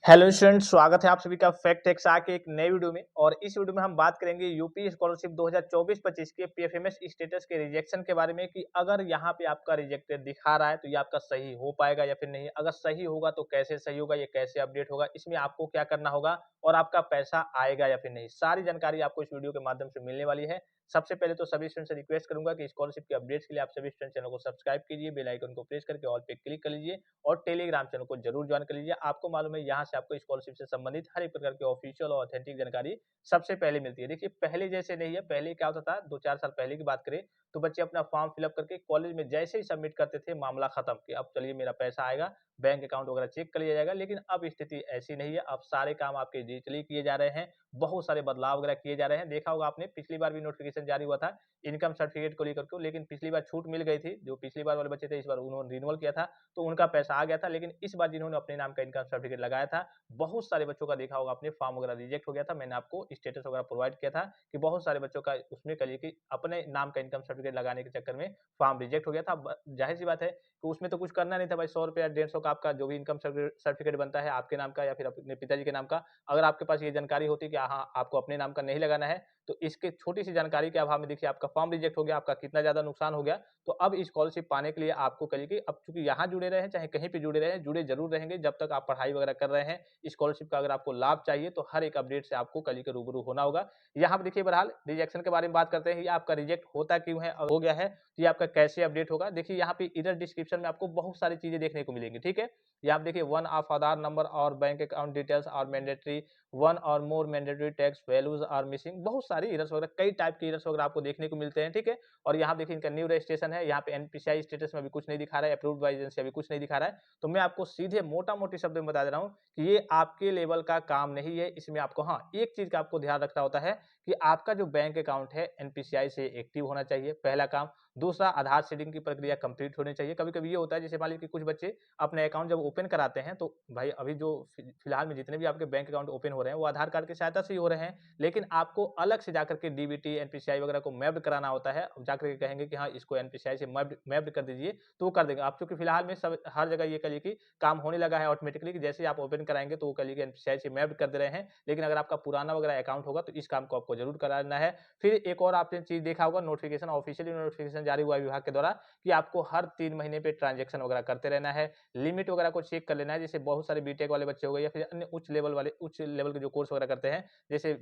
Hello student, स्वागत है आप सभी का फैक्ट एक्सा के एक नए वीडियो में। और इस वीडियो में हम बात करेंगे यूपी स्कॉलरशिप 2024-25 के पीएफएमएस स्टेटस के रिजेक्शन के बारे में कि अगर यहाँ पे आपका रिजेक्टेड दिखा रहा है तो ये आपका सही हो पाएगा या फिर नहीं। अगर सही होगा तो कैसे सही होगा, ये कैसे अपडेट होगा, इसमें आपको क्या करना होगा और आपका पैसा आएगा या फिर नहीं, सारी जानकारी आपको इस वीडियो के माध्यम से मिलने वाली है। सबसे पहले तो सभी स्टूडेंट से रिक्वेस्ट करूंगा कि स्कॉलरशिप के अपडेट्स के लिए आप सभी स्टूडेंट चैनल को सब्सक्राइब कीजिए, बेल आइकन को प्रेस करके ऑल पे क्लिक कर लीजिए और टेलीग्राम चैनल को जरूर ज्वाइन कर लीजिए। आपको मालूम है यहाँ से आपको स्कॉलरशिप से संबंधित हर एक प्रकार की ऑफिशियल और ऑथेंटिक जानकारी सबसे पहले मिलती है। देखिए पहले जैसे नहीं है, पहले क्या होता था, 2-4 साल पहले की बात करें तो बच्चे अपना फॉर्म फिलअप करके कॉलेज में जैसे ही सबमिट करते थे, मामला खत्म कि अब चलिए मेरा पैसा आएगा, बैंक अकाउंट वगैरह चेक कर लिया जाएगा। लेकिन अब स्थिति ऐसी नहीं है, अब सारे काम आपके डिजिटली किए जा रहे हैं, बहुत सारे बदलाव वगैरह किए जा रहे हैं। देखा होगा आपने, पिछली बार भी नोटिफिकेशन जारी हुआ था इनकम सर्टिफिकेट को लेकर के, लेकिन पिछली बार छूट मिल गई थी। जो पिछली बार वाले बच्चे थे, इस बार उन्होंने रिन्यूअल किया था तो उनका पैसा आ गया था। लेकिन इस बार जिन्होंने अपने नाम का इनकम सर्टिफिकेट लगाया था, बहुत सारे बच्चों का देखा होगा आपने फॉर्म वगैरह रिजेक्ट हो गया था। मैंने आपको स्टेटस वगैरह प्रोवाइड किया था कि बहुत सारे बच्चों का उसमें करिए कि अपने नाम का इनकम सर्टिफिकेट लगाने के चक्कर में फॉर्म रिजेक्ट हो गया था। जाहिर सी बात है कि उसमें तो कुछ करना नहीं था भाई, 100 रुपये या 150 का आपका जो भी इनकम सर्टिफिकेट बनता है आपके नाम का या फिर अपने पिताजी के नाम का, अगर आपके पास ये जानकारी होती कि हाँ आपको अपने नाम का नहीं लगाना है, तो इसके छोटी सी जानकारी के अभाव में देखिए आपका फॉर्म रिजेक्ट हो गया, आपका कितना ज्यादा नुकसान हो गया। तो अब स्कॉलरशिप पाने के लिए आपको करिए कि अब चूंकि यहाँ जुड़े रहे चाहे कहीं पे जुड़े रहे, जुड़े जरूर रहेंगे जब तक आप पढ़ाई वगैरह कर रहे हैं। स्कॉलरशिप का अगर आपको लाभ चाहिए तो हर एक अपडेट से आपको कल के रूबरू होना होगा। यहाँ पर देखिए बहरहाल रिजेक्शन के बारे में बात करते हैं, ये आपका रिजेक्ट होता क्यों है और हो गया है तो ये आपका कैसे अपडेट होगा। देखिए यहाँ पे इधर डिस्क्रिप्शन में आपको बहुत सारी चीजें देखने को मिलेंगी, ठीक है। ये आप देखिए, वन ऑफ आधार नंबर और बैंक अकाउंट डिटेल्स और मैंडेटरी, वन और more mandatory tax values are missing, बहुत सारी एरर्स वगैरह, कई टाइप के एरर्स वगैरह आपको देखने को मिलते हैं, ठीक है। और यहाँ देखिए इनका न्यू रजिस्ट्रेशन है, यहाँ पे एनपीसीआई स्टेटस में अभी कुछ नहीं दिखा रहा है, अप्रूव्ड बाय एजेंसी अभी कुछ नहीं दिखा रहा है। तो मैं आपको सीधे मोटा मोटी शब्द में बता दे रहा हूँ कि ये आपके लेवल का काम नहीं है। इसमें आपको हाँ एक चीज का आपको ध्यान रखना होता है कि आपका जो बैंक अकाउंट है एनपीसीआई से एक्टिव होना चाहिए, पहला काम। दूसरा, आधार सीडिंग की प्रक्रिया कंप्लीट होनी चाहिए। कभी कभी ये होता है, जैसे मान लीजिए कि कुछ बच्चे अपने अकाउंट जब ओपन कराते हैं तो भाई अभी जो फिलहाल में जितने भी आपके बैंक अकाउंट ओपन हो रहे हैं वो आधार कार्ड की सहायता से ही हो रहे हैं, लेकिन आपको अलग से जाकर के डीबीटी एनपीसीआई वगैरह को मैप्ड कराना होता है। जाकर के कहेंगे कि हाँ इसको एनपीसीआई से मैप्ड कर दीजिए तो वो कर देंगे। आप चूंकि फिलहाल में सब हर जगह ये कहिए कि काम होने लगा है ऑटोमेटिकली कि जैसे ही आप ओपन कराएंगे तो वो कहिए कि एनपीसीआई से मैप्ड कर दे रहे हैं, लेकिन अगर आपका पुराना वगैरह अकाउंट होगा तो इस काम को आपको जरूर कराना है। फिर एक और आपने चीज देखा होगा, नोटिफिकेशन ऑफिशियली नोटिफिकेशन जारी हुआ है विभाग के द्वारा कि आपको हर 3 महीने पे ट्रांजैक्शन वगैरह करते रहना है, लिमिट वगैरह को चेक कर लेना है। जैसे बहुत सारे बीटेक वाले बच्चे हो गए या फिर अन्य उच्च लेवल के जो कोर्स वगैरह करते हैं, जैसे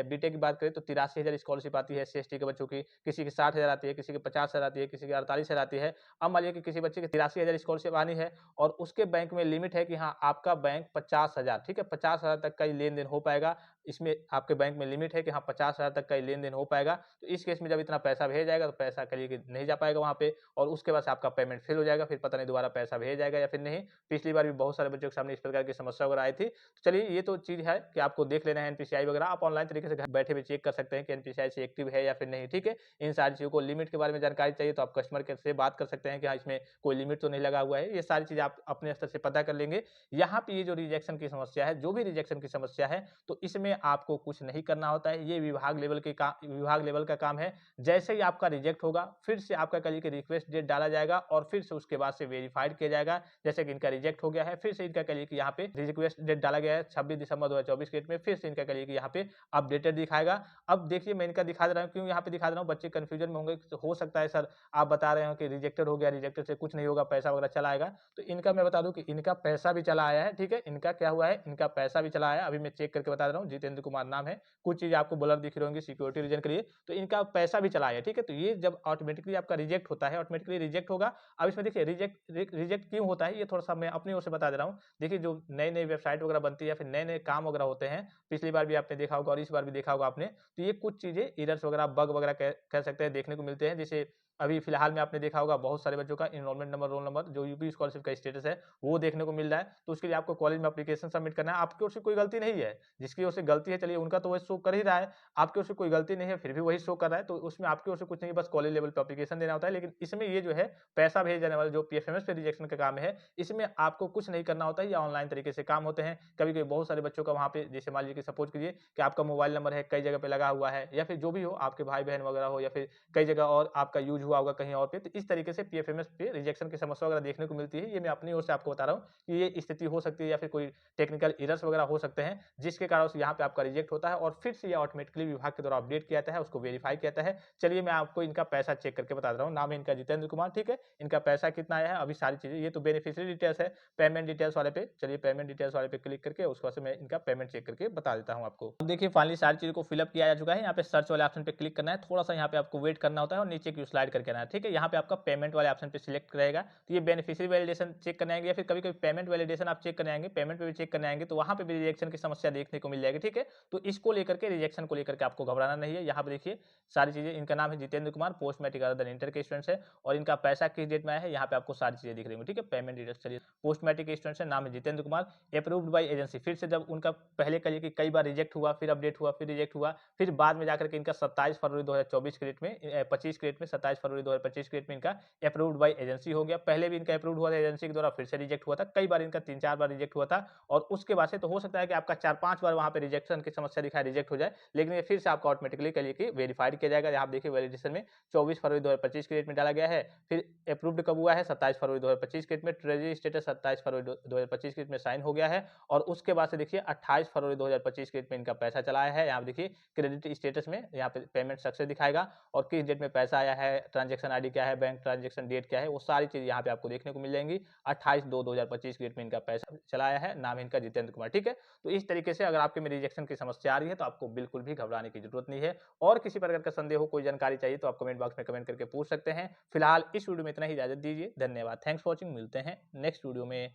बीटेक की बात करें तो 83,000 स्कॉलरशिप आती है एससी एसटी के बच्चों की, किसी की 60,000 आती है, किसी की 50,000 आती है, किसी की 48,000 आती है। अब मान लीजिए कि किसी बच्चे की 83,000 स्कॉलरशिप आनी है और उसके बैंक में लिमिट है कि हाँ आपका बैंक 50,000, ठीक है, 50,000 तक का ही लेन देन हो पाएगा। इसमें आपके बैंक में लिमिट है कि हाँ 50,000 तक का ही लेन देन हो पाएगा। तो इस केस में जब इतना पैसा भेजा जाएगा तो पैसा करिए कि नहीं जा पाएगा वहां पे, और उसके बाद से आपका पेमेंट फेल हो जाएगा, फिर पता नहीं दोबारा पैसा भेजा जाएगा या फिर नहीं। पिछली बार भी बहुत सारे बच्चों के सामने इस प्रकार की समस्या वगैरह आई थी। तो चलिए ये तो चीज है कि आपको देख लेना है एनपीसीआई वगैरह, आप ऑनलाइन तरीके से घर बैठे भी चेक कर सकते हैं कि एनपीसीआई से एक्टिव है या फिर नहीं, ठीक है। इन सारी चीजों को, लिमिट के बारे में जानकारी चाहिए तो आप कस्टमर केयर से बात कर सकते हैं कि हाँ इसमें कोई लिमिट तो नहीं लगा हुआ है। ये सारी चीज आप अपने स्तर से पता कर लेंगे। यहाँ पे ये जो रिजेक्शन की समस्या है, जो भी रिजेक्शन की समस्या है, तो इसमें आपको कुछ नहीं करना होता है, ये विभाग लेवल का काम है। जैसे ही आपका रिजेक्ट होगा फिर से आपका कल की रिक्वेस्ट डेट डाला जाएगा और फिर से उसके बाद से वेरीफाइड किया जाएगा। जैसे कि इनका रिजेक्ट हो गया है, फिर से इनका कल की यहाँ पे रिक्वेस्ट डेट डाला गया है 26 दिसंबर 2024 के डेट में, फिर से इनका कल की यहाँ पे अपडेटेड दिखाएगा। अब देखिए मैं इनका दिखा दे रहा हूँ, क्यों यहाँ पे दिखा दे रहा हूँ, बच्चे कंफ्यूजन में होंगे, तो हो सकता है सर आप बता रहे हो कि रिजेक्टेड हो गया, रिजेक्टेड से कुछ नहीं होगा, पैसा वगैरह चला आएगा। तो इनका मैं बता दूं कि इनका पैसा भी चला आया है, ठीक है। इनका क्या हुआ है, इनका पैसा भी चला आया है। अभी मैं चेक करके बता दे रहा हूँ, जितेंद्र कुमार नाम है, कुछ चीज आपको ब्लर दिख रही होंगी सिक्योरिटी रीजन के लिए, तो इनका पैसा भी चला आया है, ठीक है। तो ये जब ऑटोमेटिकली आपका रिजेक्ट होता है, ऑटोमेटिकली रिजेक्ट होगा। अब इसमें देखिए रिजेक्ट क्यों होता है, ये थोड़ा सा मैं अपनी ओर से बता दे रहा हूँ। देखिए जो नई नई वेबसाइट वगैरह बनती है या फिर नए नए काम वगैरह होते हैं, पिछली बार भी आपने देखा होगा और इस बार भी देखा होगा आपने, तो ये कुछ चीजें एरर्स वगैरह, बग वगैरह कह सकते हैं, देखने को मिलते हैं। जैसे अभी फिलहाल में आपने देखा होगा बहुत सारे बच्चों का इनरोलमेंट नंबर, रोल नंबर, जो यूपी स्कॉलरशिप का स्टेटस है वो देखने को मिल रहा है। तो उसके लिए आपको कॉलेज में एप्लीकेशन सबमिट करना है। आपकी ओर से कोई गलती नहीं है, जिसकी ओर से गलती है चलिए उनका तो वही शो कर ही रहा है, आपकी ओर से कोई गलती नहीं है फिर भी वही शो कर रहा है, तो उसमें आपकी ओर से कुछ नहीं, बस कॉलेज लेवल पे एप्लीकेशन देना होता है। लेकिन इसमें ये जो है पैसा भेज जाने वाला जो पीएफएमएस पे रिजेक्शन का काम है, इसमें आपको कुछ नहीं करना होता है, या ऑनलाइन तरीके से काम होते हैं। कभी कभी बहुत सारे बच्चों का वहाँ पे, जैसे मान लीजिए कि सपोज कीजिए कि आपका मोबाइल नंबर है कई जगह पे लगा हुआ है, या फिर जो भी हो, आपके भाई बहन वगैरह हो, या फिर कई जगह और आपका यूज यूज हुआ होगा कहीं और पे। तो इस तरीके से पीएफएमएस पे रिजेक्शन की समस्या वगैरह देखने को मिलती है। ये मैं अपनी ओर से आपको बता रहा हूँ कि ये स्थिति हो सकती है या फिर कोई टेक्निकल एरर्स वगैरह हो सकते हैं, जिसके कारण से यहाँ पे आपका रिजेक्ट होता है और फिर से ये ऑटोमेटिकली विभाग के द्वारा अपडेट किया जाता है, उसको वेरीफाई किया जाता है। चलिए मैं आपको इनका पैसा चेक करके बता रहा हूँ। नाम है इनका जितेंद्र कुमार, ठीक है। इनका पैसा कितना आया है अभी सारी चीजें, ये तो बेनिफिशियरी डिटेल्स है। पेमेंट डिटेल्स वाले पे चलिए, पेमेंट डिटेल्स वाले पे क्लिक करके उसके बाद से मैं इनका पेमेंट चेक करके बता देता हूँ आपको। अब देखिए फाइनली सारी चीजों को फिलअप किया जा चुका है। यहाँ पे सर्च वाले ऑप्शन पे क्लिक करना है, थोड़ा सा यहाँ पे आपको वेट करना होता है और नीचे की स्लाइड करके आना है, ठीक है। यहाँ पे आपका पेमेंट वाले ऑप्शन पे सिलेक्ट रहेगा, तो ये बेनिफिशियरी वैलिडेशन चेक करने आएंगे या फिर कभी-कभी पेमेंट वैलिडेशन आप चेक करने आएंगे, पेमेंट पे भी चेक करने आएंगे, तो वहाँ पे भी रिजेक्शन की समस्या देखने को मिल जाएगी, ठीक है। तो इसको लेकर के, रिजेक्शन को लेकर के आपको घबराना नहीं है। यहाँ पे देखिए सारी चीजें, इनका नाम है Jitendra Kumar, post matric other inter के स्टूडेंट्स है और इनका पैसा किस डेट में आया है, यहाँ पे आपको सारी चीजें दिख रही होंगी, ठीक है। पेमेंट डिटेल्स, चलिए पोस्ट मैट्रिक के स्टूडेंट्स है, नाम है Jitendra Kumar, approved by agency. फिर से जब उनका पहले कहिए कि कई बार रिजेक्ट हुआ, फिर अपडेट हुआ, फिर रिजेक्ट हुआ, फिर बाद में जाकर के इनका 27 फरवरी 2024 के डेट में 25 के डेट में 27 फरवरी 2025 के डेट में इनका अप्रूव्ड बाय एजेंसी हो गया। पहले भी इनका अप्रूव्ड हुआ था एजेंसी के द्वारा, फिर से रिजेक्ट हुआ था, कई बार इनका 3-4 बार रिजेक्ट हुआ था और उसके बाद से तो हो सकता है कि आपका 4-5 बार वहाँ पे रिजेक्शन की समस्या दिखाए, रिजेक्ट हो जाए, लेकिन ये फिर से आपको ऑटोमेटिकली कहिए कि वेरीफाइड किया जाएगा। यहाँ आप देखिए वैलिडेशन में 24 फरवरी 2025 के डेट में डाला गया है, फिर अप्रूव्ड कब हुआ है 27 फरवरी 2025 के डेट में, ट्रेजरी स्टेटस 27 फरवरी 2025 के डेट में साइन हो गया है और उसके बाद से देखिए 28 फरवरी 2025 के डेट में इनका पैसा चला आया है। यहाँ देखिए क्रेडिट स्टेटस में यहाँ पे पेमेंट सक्सेस दिखाएगा और किस डेट में पैसा आया है, ट्रांजैक्शन आईडी क्या है, बैंक ट्रांजैक्शन डेट क्या है, वो सारी चीज यहाँ पे आपको देखने को मिल जाएंगी। 28/2/2025 के डेट में इनका पैसा चला आया है, नाम है इनका जितेंद्र कुमार, ठीक है। तो इस तरीके से अगर आपके में रिजेक्शन की समस्या आ रही है तो आपको बिल्कुल भी घबराने की जरूरत नहीं है और किसी प्रकार का संदेह हो, कोई जानकारी चाहिए तो आप कमेंट बॉक्स में कमेंट करके पूछ सकते हैं। फिलहाल इस वीडियो में इतना ही, इजाजत दीजिए, धन्यवाद, थैंक्स फॉर वॉचिंग, मिलते हैं नेक्स्ट वीडियो में।